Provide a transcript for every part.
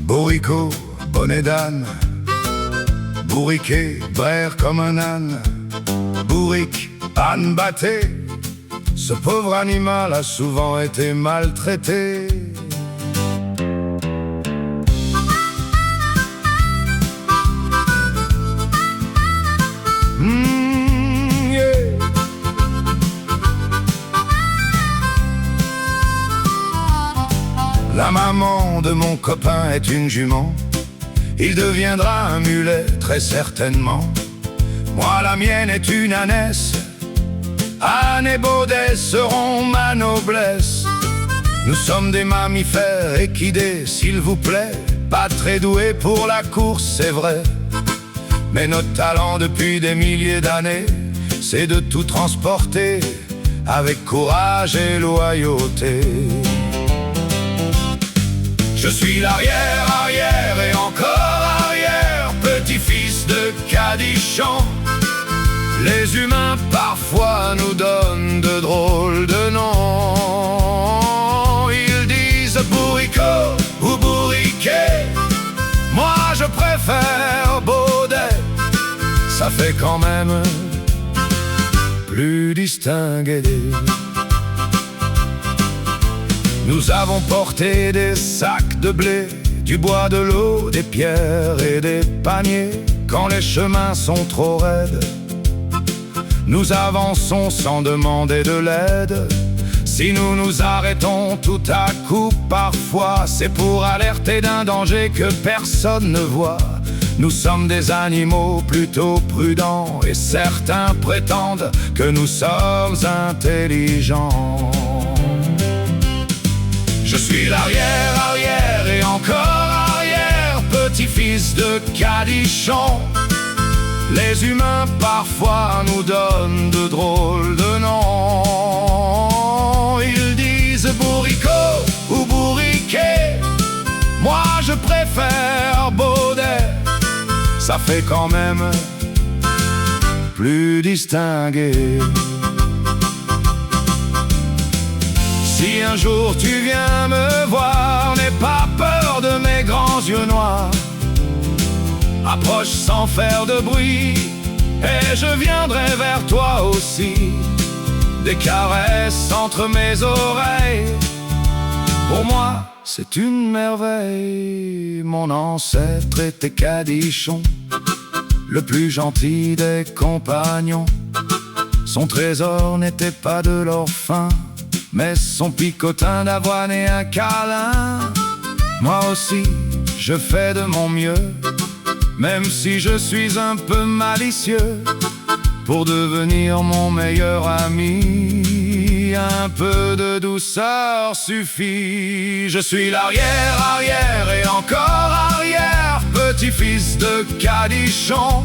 Bourricot, bonnet d'âne, bourriquet, brère comme un âne, bourrique, âne batté, ce pauvre animal a souvent été maltraité. Yeah. La maman de mon copain est une jument, il deviendra un mulet très certainement. Moi la mienne est une ânesse, Anne et Baudet seront ma noblesse. Nous sommes des mammifères équidés, s'il vous plaît, pas très doués pour la course, c'est vrai. Mais notre talent depuis des milliers d'années, c'est de tout transporter avec courage et loyauté. Je suis l'arrière, arrière et encore arrière, petit-fils de Cadichon. Les humains parfois nous donnent de drôles de noms. Ils disent bourricot ou bourriquet, moi je préfère Baudet. Ça fait quand même plus distingué. Nous avons porté des sacs de blé, du bois, de l'eau, des pierres et des paniers. Quand les chemins sont trop raides, nous avançons sans demander de l'aide. Si nous nous arrêtons tout à coup parfois, c'est pour alerter d'un danger que personne ne voit. Nous sommes des animaux plutôt prudents, et certains prétendent que nous sommes intelligents. Je suis l'arrière, arrière et encore arrière, petit-fils de Cadichon. Les humains parfois nous donnent de drôles de noms. Ils disent bourricot ou bourriquet, moi je préfère Baudet. Ça fait quand même plus distingué. Si un jour tu viens me voir, n'aie pas peur de mes grands yeux noirs. Approche sans faire de bruit, et je viendrai vers toi aussi. Des caresses entre mes oreilles, pour moi c'est une merveille. Mon ancêtre était Cadichon, le plus gentil des compagnons. Son trésor n'était pas de l'or fin, mais son picotin d'avoine et un câlin. Moi aussi, je fais de mon mieux, même si je suis un peu malicieux, pour devenir mon meilleur ami. Un peu de douceur suffit. Je suis l'arrière, arrière et encore arrière, petit-fils de Cadichon.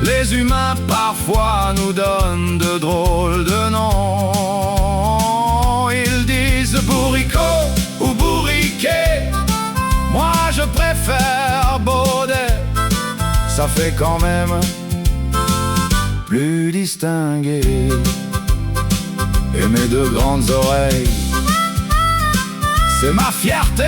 Les humains parfois nous donnent de drôles de noms. Ils disent bourricot ou bourriquet, moi je préfère Baudet. Ça fait quand même plus distingué. Et mes deux grandes oreilles, c'est ma fierté.